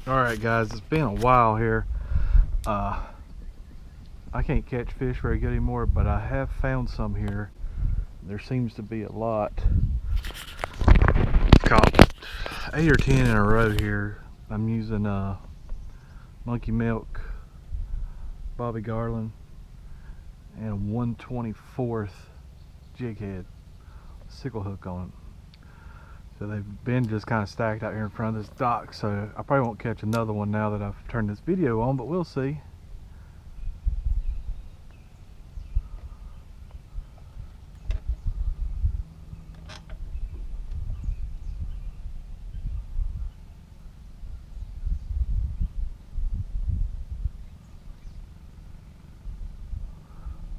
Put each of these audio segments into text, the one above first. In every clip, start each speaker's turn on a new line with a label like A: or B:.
A: Alright guys, it's been a while here. I can't catch fish very good anymore, but I have found some here. There seems to be a lot. Caught 8 or 10 in a row here. I'm using monkey milk, Bobby Garland, and a 1/24 jig head sickle hook on it. So they've been just kind of stacked out here in front of this dock, so I probably won't catch another one now that I've turned this video on, but we'll see.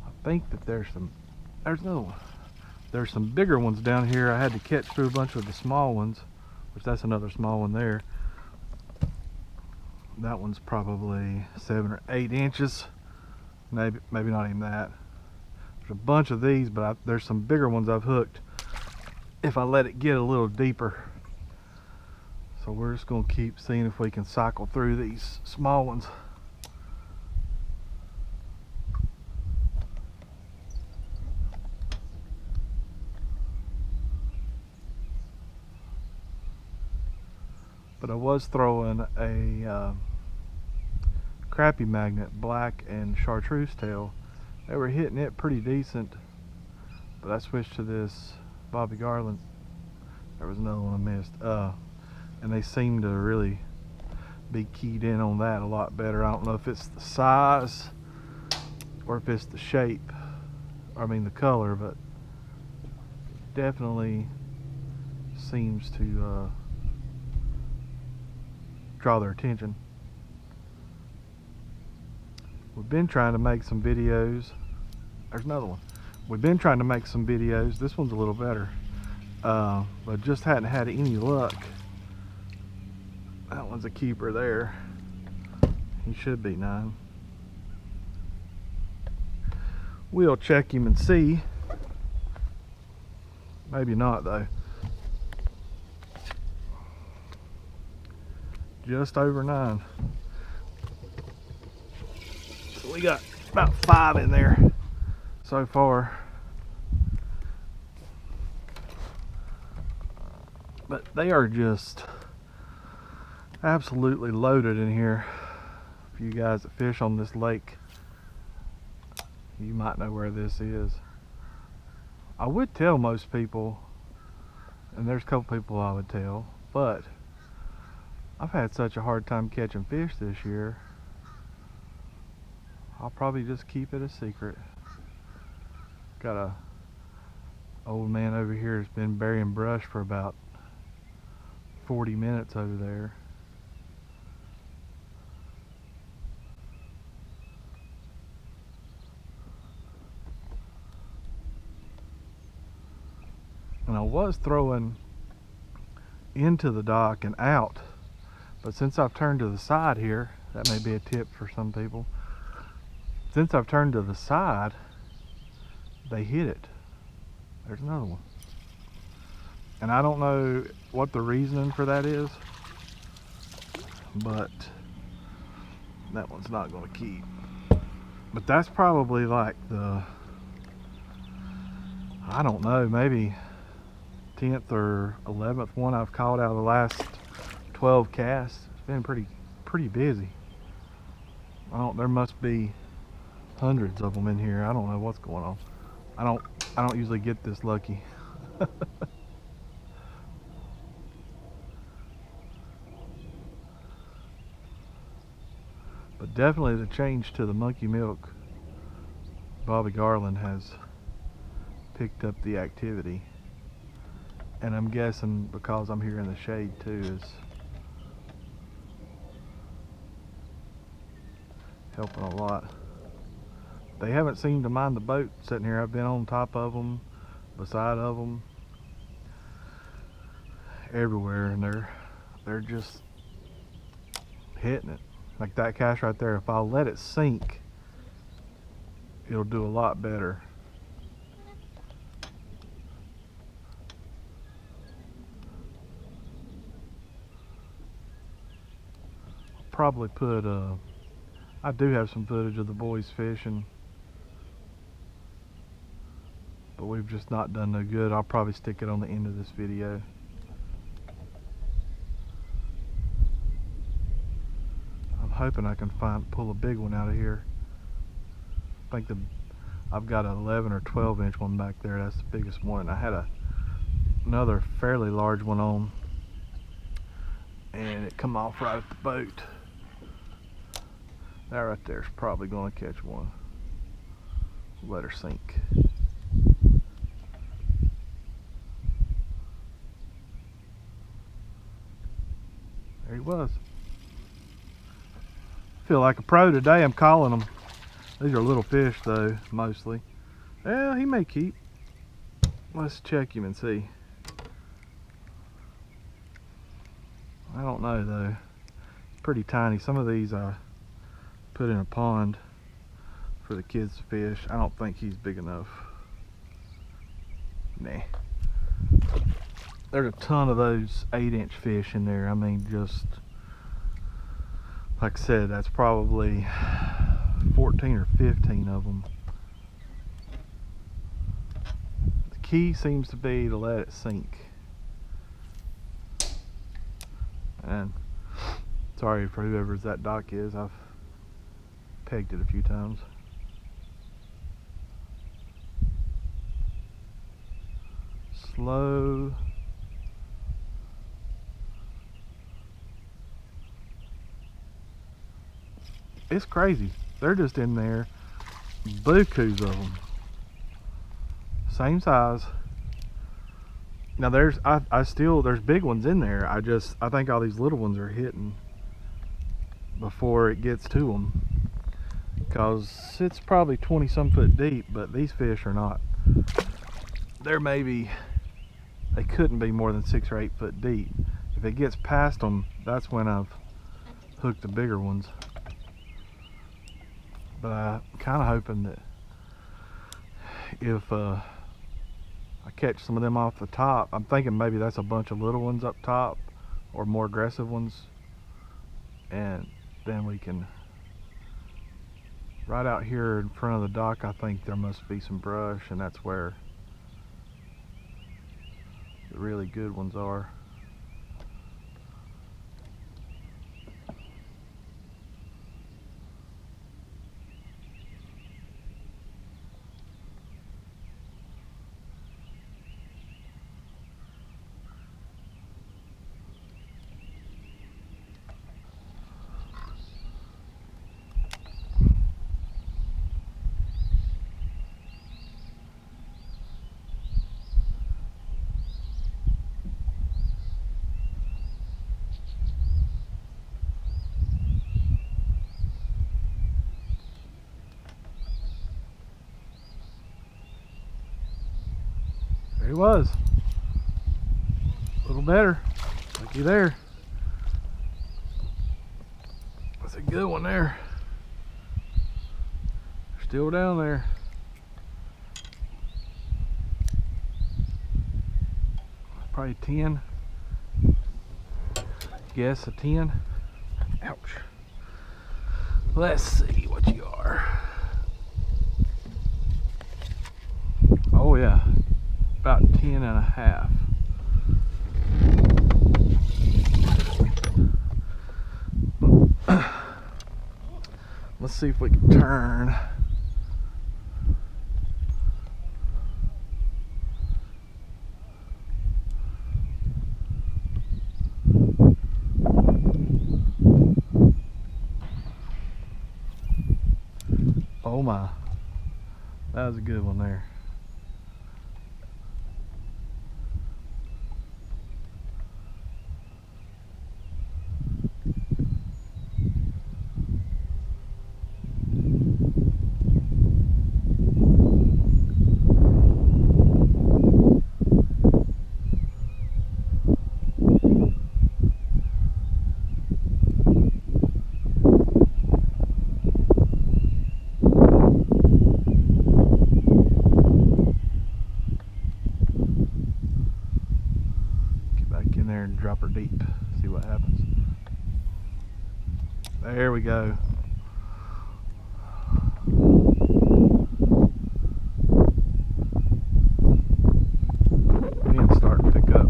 A: I think that there's another one. There's some bigger ones down here. I had to catch through a bunch of the small ones, which that's another small one there. That one's probably 7 or 8 inches. Maybe not even that. There's a bunch of these, but there's some bigger ones I've hooked if I let it get a little deeper. So we're just going to keep seeing if we can cycle through these small ones. But I was throwing a Crappie magnet, black and chartreuse tail. They were hitting it pretty decent, but I switched to this Bobby Garland. There was another one I missed, and they seem to really be keyed in on that a lot better. I don't know if it's the size or if it's the shape, I mean the color, but it definitely seems to draw their attention. We've been trying to make some videos. There's another one. We've been trying to make some videos. This one's a little better, but just hadn't had any luck. That one's a keeper there. He should be 9. We'll check him and see. Maybe not though. Just over 9. So we got about 5 in there so far. But they are just absolutely loaded in here. For you guys that fish on this lake, you might know where this is. I would tell most people, and there's a couple people I would tell, but I've had such a hard time catching fish this year, I'll probably just keep it a secret. Got a old man over here that's been burying brush for about 40 minutes over there. And I was throwing into the dock and out, but since I've turned to the side here, that may be a tip for some people. Since I've turned to the side, they hit it. There's another one. And I don't know what the reasoning for that is, but that one's not going to keep. But that's probably like the, I don't know, maybe 10th or 11th one I've caught out of the last 12 casts. It's been pretty busy. There must be hundreds of them in here. I don't know what's going on. I don't usually get this lucky. But definitely the change to the monkey milk Bobby Garland has picked up the activity. And I'm guessing because I'm here in the shade too is helping a lot. They haven't seemed to mind the boat sitting here. I've been on top of them, beside of them, everywhere, and they're just hitting it. Like that cast right there, if I'll let it sink, it'll do a lot better. probably put I do have some footage of the boys fishing, but we've just not done no good. I'll probably stick it on the end of this video. I'm hoping I can pull a big one out of here. I think I've got an 11 or 12 inch one back there. That's the biggest one. I had another fairly large one on, and it come off right at the boat. That right there is probably going to catch one. Let her sink. There he was. Feel like a pro today. I'm calling them. These are little fish though, mostly. Well, he may keep. Let's check him and see. I don't know though. Pretty tiny. Some of these I put in a pond for the kids to fish. I don't think he's big enough. Nah. There's a ton of those 8-inch fish in there. I mean, just like I said, that's probably 14 or 15 of them. The key seems to be to let it sink. And sorry for whoever that dock is. I've pegged it a few times. Slow. It's crazy. They're just in there. Bukus of them. Same size. Now there's big ones in there. I think all these little ones are hitting before it gets to them, because it's probably 20 some foot deep, but these fish are not. They couldn't be more than 6 or 8 foot deep. If it gets past them, that's when I've hooked the bigger ones. But I'm kind of hoping that if I catch some of them off the top, I'm thinking maybe that's a bunch of little ones up top or more aggressive ones, and then we can, right out here in front of the dock, I think there must be some brush, and that's where the really good ones are. There he was. A little better. Looky there. That's a good one there. Still down there. Probably 10. Guess a 10. Ouch. Let's see what you are. Oh yeah. About 10 and a half. Let's see if we can turn. Oh my, that was a good one there. And drop her deep, see what happens. There we go. Wind's starting to pick up.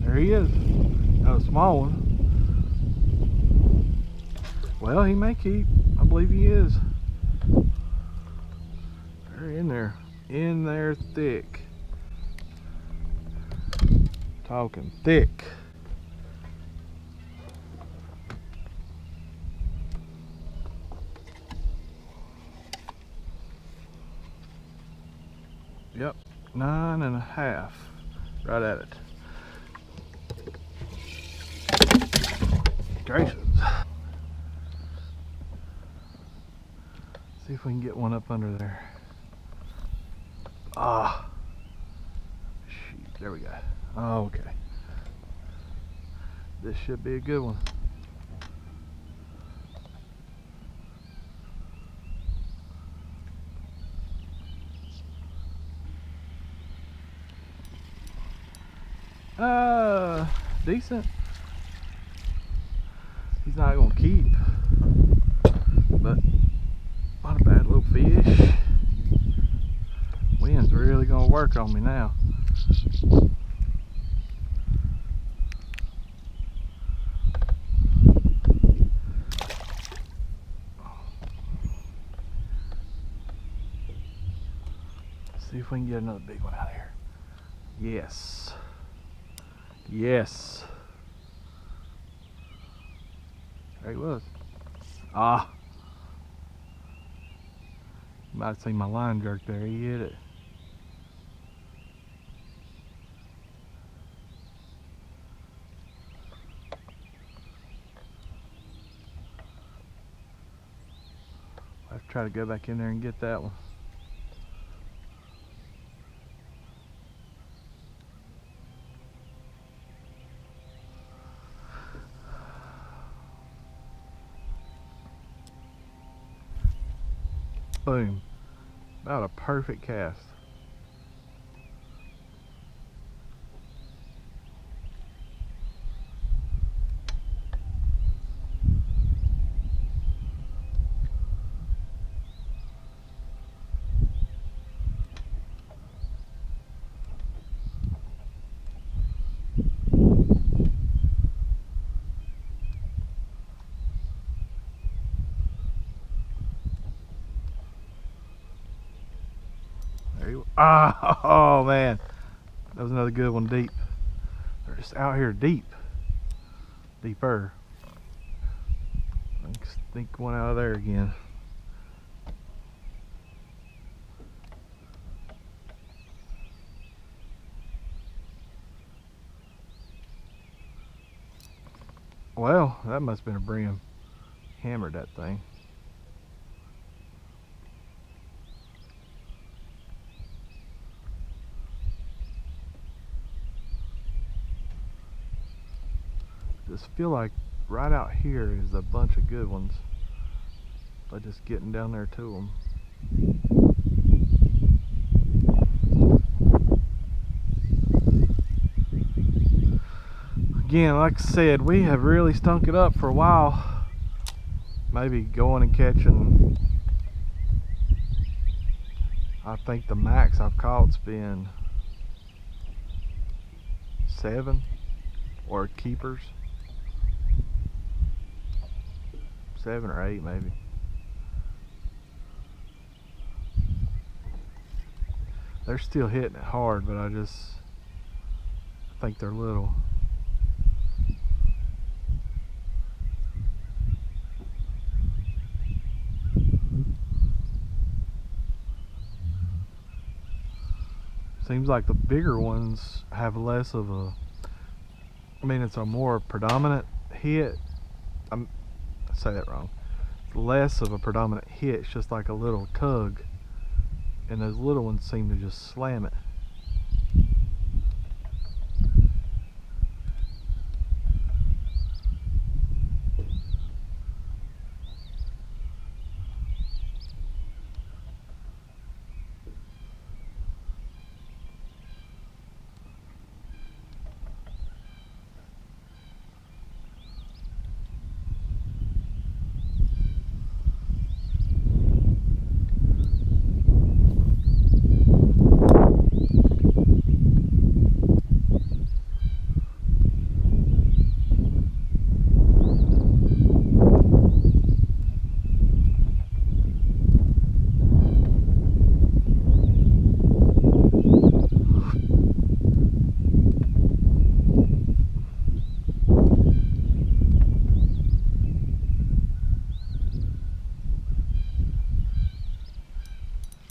A: There he is. Not a small one. Well, he may keep. I believe he is. They're in there. In there thick. Talking thick. Yep, 9.5. Right at it. Gracious. See if we can get one up under there. Ah. Shoot, there we go. Oh, okay. This should be a good one. Decent. He's not gonna keep, but not a bad little fish. Wind's really gonna work on me now. See if we can get another big one out here. Yes. Yes. There he was. Ah. You might have seen my line jerk there. He hit it. I'll have to try to go back in there and get that one. Boom. About a perfect cast. Ah, oh man, that was another good one deep. They're just out here deep, deeper. Let's think one out of there again. Well, that must have been a brim. Hammered that thing. Just feel like right out here is a bunch of good ones by just getting down there to them. Again, like I said, we have really stunk it up for a while. Maybe going and catching, I think the max I've caught's been 7 or keepers. 7 or 8 maybe. They're still hitting it hard, but I think they're little. Seems like the bigger ones have less of a, I mean, it's a more predominant hit. I say that wrong. Less of a predominant hit. It's just like a little tug, and those little ones seem to just slam it.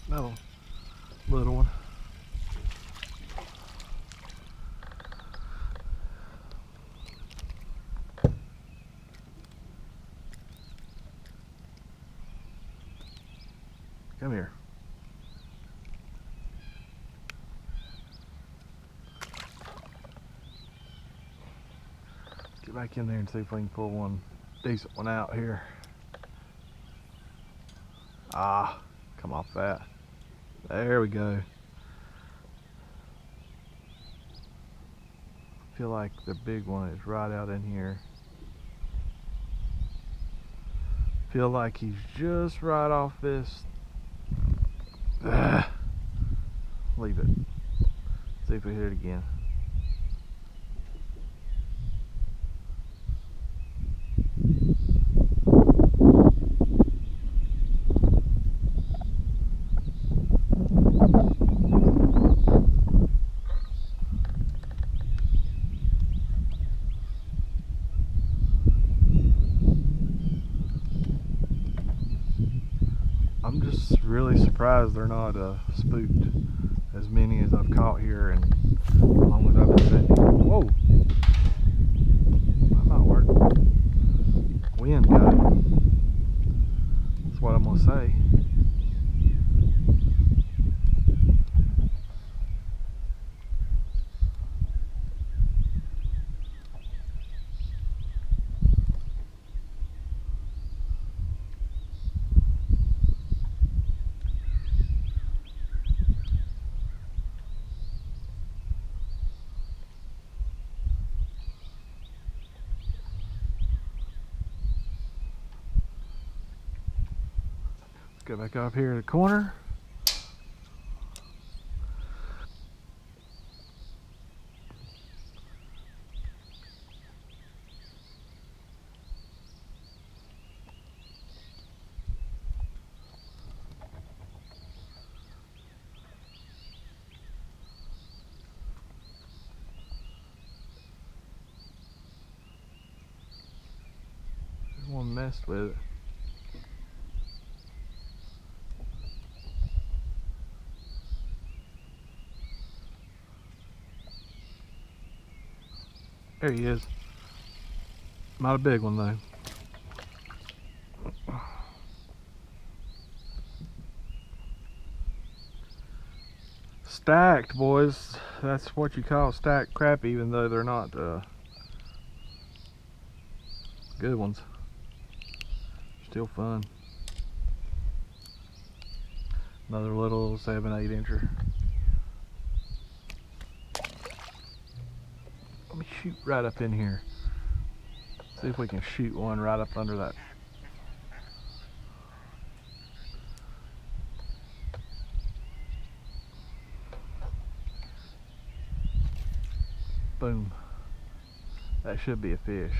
A: Another little one. Come here. Get back in there and see if we can pull one decent one out here. Ah, come off that. There we go. I feel like the big one is right out in here. Feel like he's just right off this. Leave it. See if we hit it again. I'm just really surprised they're not spooked as many as I've caught here, and as long as I've been setting. Whoa! That might work. Wind got it. That's what I'm gonna say. Go back up here to the corner. One messed with it. There he is. Not a big one though. Stacked, boys. That's what you call stacked crappie, even though they're not good ones. Still fun. Another little 7-8 incher. Let me shoot right up in here. See if we can shoot one right up under that. Boom. That should be a fish.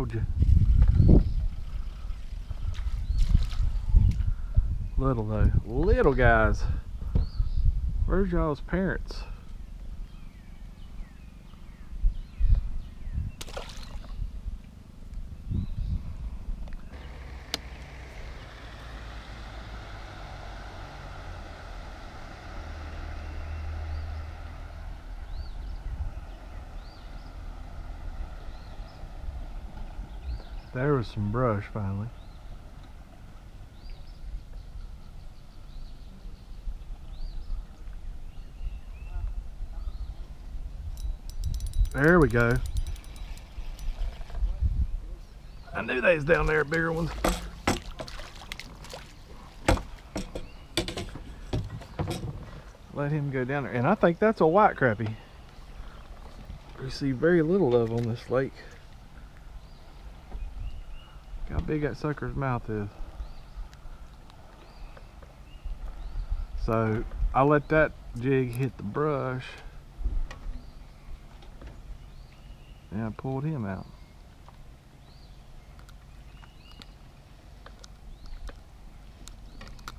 A: told you. Little though. Little guys. Where's y'all's parents? There was some brush finally. There we go. I knew they was down there, bigger ones. Let him go down there. And I think that's a white crappie. We see very little of on this lake. Look how big that sucker's mouth is. So I let that jig hit the brush and I pulled him out.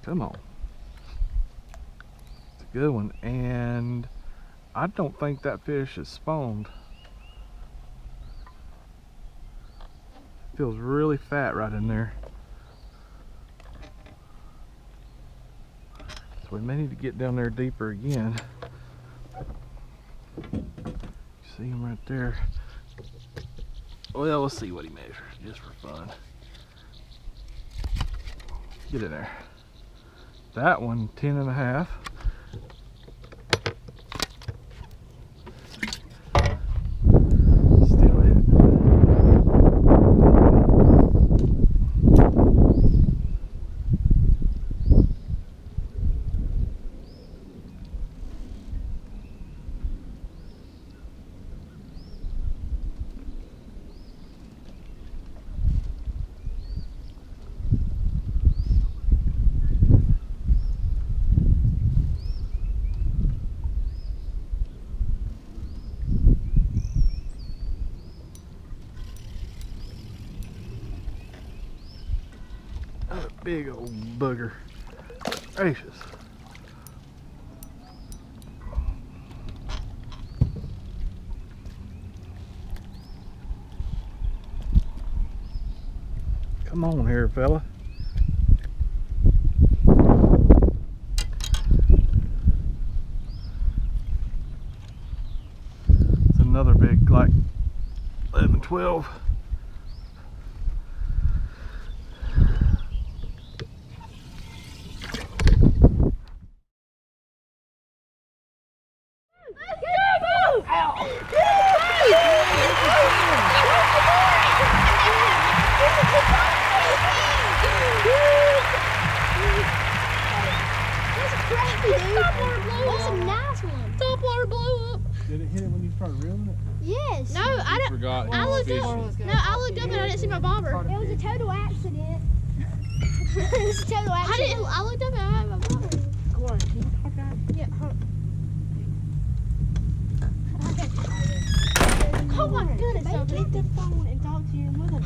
A: Come on. It's a good one, and I don't think that fish is spawned. Feels really fat right in there. So we may need to get down there deeper again. See him right there. Well, let's see what he measures, just for fun. Get in there. That one, 10.5. Still hit. Big old booger. Gracious. Come on here, fella. It's another big, like 11, 12.
B: That's a nice one.
C: Topwater blew up.
A: Did it hit it when you started reeling it?
B: Yes.
C: No, I don't.
D: Forgot.
C: I looked up. No, I looked up and I didn't see my bobber.
B: It was a total accident. It was a total
C: I
B: accident.
C: didn't. I looked up and I had my bobber.
D: Come on, can you talk out?
C: Yeah. Oh my goodness!
D: Get the phone and talk to your mother.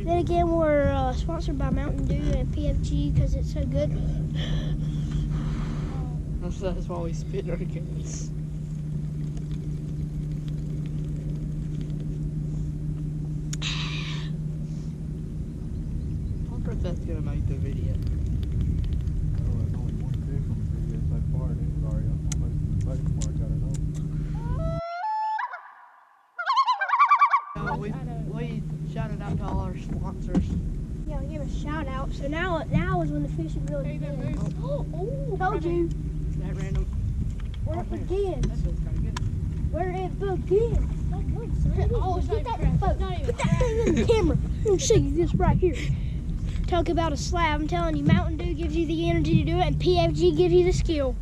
B: Then again, we're sponsored by Mountain Dew and PFG because it's so good.
D: That's why we spit our guns. I wonder if that's gonna make the video.
A: Oh, there's only one fish on the video so far, and it's already almost in the boat before I got it on.
D: We shouted out to all our sponsors.
B: Yeah, give a shout out. So now is when the fishing really begins.
C: Oh,
B: Told you
D: That random.
B: where it begins.
D: That feels kind of good.
B: Where it begins.
C: Oh, it's
B: Get
C: not
B: that
C: even
B: phone.
C: not even
B: Put that thing in the camera. Let me show you this right here. Talk about a slab. I'm telling you, Mountain Dew gives you the energy to do it, and PFG gives you the skill.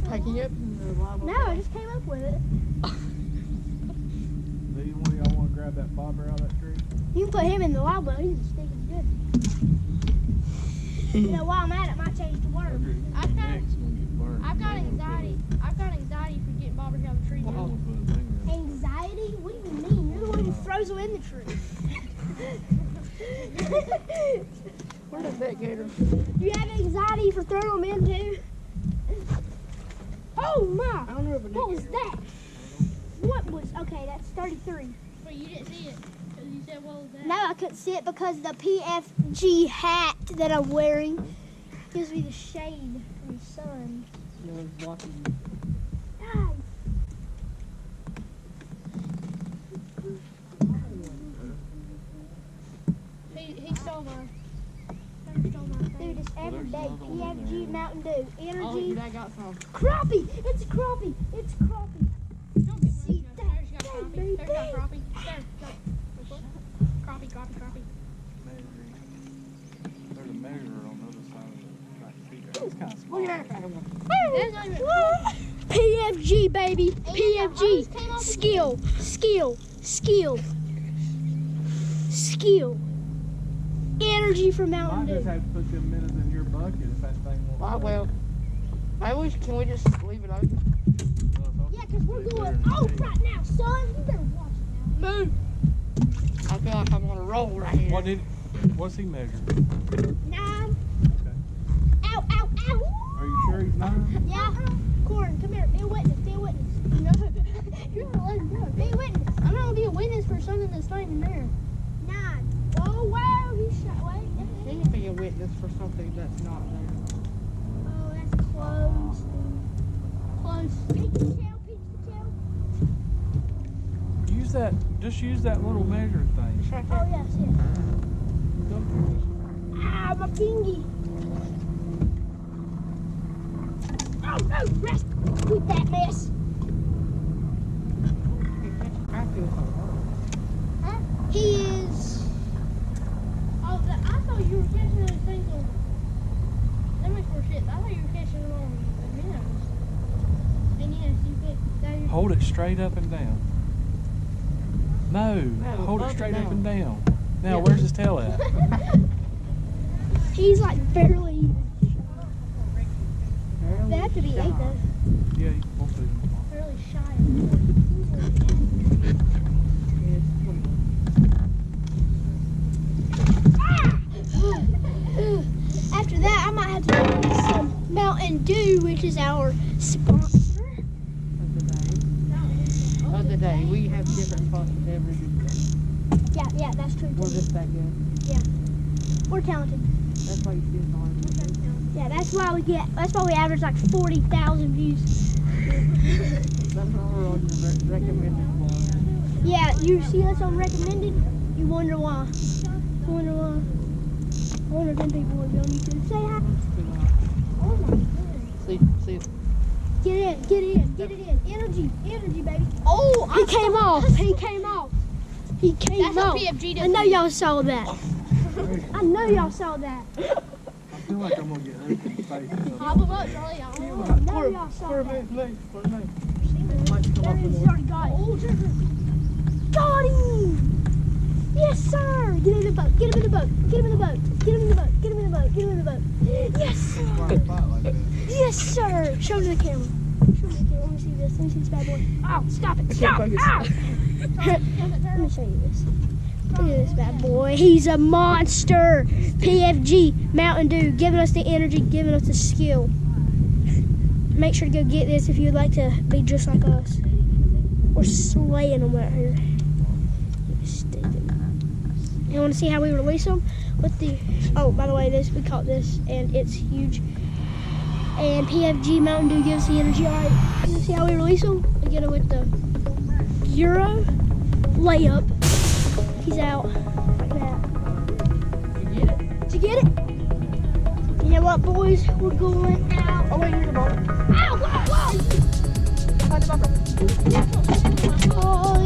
D: Packing up in the live.
B: No, I just came up with it.
A: Do you one of y'all want to grab that bobber out of that tree?
B: You can put him in the live well. He's a stinking good. You know, while I'm at it, might change to worm.
C: I've got,
A: Neck's gonna get burned.
C: I've got
A: You don't wanna
C: anxiety. I've got anxiety for getting bobbers out of the tree.
A: put- you don't wanna put a finger in it.
B: Anxiety? What do you mean? You're the one who throws them in the tree.
D: Where's that gator?
B: You have anxiety for throwing them in too? Oh my!
D: I don't know if
B: What was that? What was, okay, that's 33.
C: But you didn't see it. Because you said, what was that?
B: No, I couldn't see it because the PFG hat that I'm wearing gives me the shade from the sun.
D: No one's blocking you.
B: Guys,
C: He stole mine. He stole my thing.
B: dude, it's everyday PFG Mountain Dew.
D: Oh,
B: Energy.
D: I got some.
B: Crappie! It's a crappie! It's a crappie!
C: Don't get
B: See
C: one.
B: that?
C: There's got
B: Hey,
C: crappie.
B: baby.
C: There's got crappie. There. Look. Crappie, crappie, crappie.
A: There's a measure on the other side of the track. It's kind of small.
D: Look at that one.
C: There's not even
B: PFG, baby!
C: ours came
B: PFG!
C: off
B: Skill! Skill! Skill! Skill! Energy for Mountain
A: Might just
B: Dew.
A: have to put them minutes in your bucket if that thing won't.
D: Oh, well. Can we just leave it open?
B: Yeah, because we're going off right now, son. You better watch it now.
D: Move! I feel like I'm on a roll right here.
A: What's he measure?
B: 9.
A: Okay.
B: Ow, ow, ow!
A: Are you sure he's 9?
B: Yeah. Corin, come here. Be a witness. Be a witness.
C: You're gonna let him go.
B: Be a witness.
C: I'm not gonna be a witness for something that's not even there.
B: 9. Oh, wow. He shot. Wait.
D: Can you be a witness for something that's not there?
B: Oh, that's close.
C: Close.
B: Peach the tail. Peach the tail.
A: Use that. Just use that little measure thing.
D: Check
B: Oh,
D: it.
B: yes, yes. Ah, my pingy. Oh, no. Rest. Quit that mess.
D: I feel so hard.
B: He is.
C: Oh, I thought you were catching those things on. That makes more sense. I thought you were catching them on the minnows. And yes, you get. Now you're.
A: Hold it straight up and down. No, hold
D: up
A: it
D: and
A: straight up
D: down.
A: and down. Now,
D: Yeah.
A: where's his tail at?
B: He's like barely even.
D: Barely
B: They have to be 8
D: shy.
B: though.
A: Yeah, we'll see.
C: Really shy of
D: Yes, 21.
B: After that, I might have to get some Mountain Dew, which is our sponsor.
D: Of the day. We have different sponsors every day.
B: Yeah, that's true.
D: We're just that good.
B: We're talented.
D: That's why you see us on.
B: Yeah, that's why we average like 40,000 views.
D: That's why we're on your recommended blog.
B: Yeah, you see us on recommended, you wonder why. You wonder why. I wonder if them people would be on YouTube. Say hi. Oh my goodness.
D: See.
B: Get it in. Energy, baby.
C: Oh,
B: He came off. He came off.
C: That's what PFG does.
B: I know y'all saw that. I know y'all saw that.
A: I feel like I'm gonna get hurt in the face.
C: Hop him up, Charlie.
B: I know y'all saw that.
D: Might come
B: There
D: up
B: he is.
D: with
B: He's already got it. Got him! Yes, sir! Get in the boat. Get him in the boat. Get him in the boat. Get him in the boat. Get him in the boat. Get him in the boat. Yes, sir!
A: Like that.
B: Yes, sir! Show to the camera. Show to the camera. Let me see this. Let me see this bad boy. Oh, stop it. Stop!
D: focus.
B: Ow! Let me show you this. Look at this bad boy. He's a monster. PFG Mountain Dew, giving us the energy, giving us the skill. Make sure to go get this if you'd like to be just like us. We're slaying them out here. You want to see how we release them? With the by the way, we caught this, and it's huge. And PFG Mountain Dew gives the energy. All right, you see how we release them? We get it with the Euro layup. He's out like that.
D: You get it?
B: Did you get it? You know what, boys? We're going out.
D: Oh, wait, here's the ball.
B: Ow! Wow!
D: Find the bumper.
B: Oh,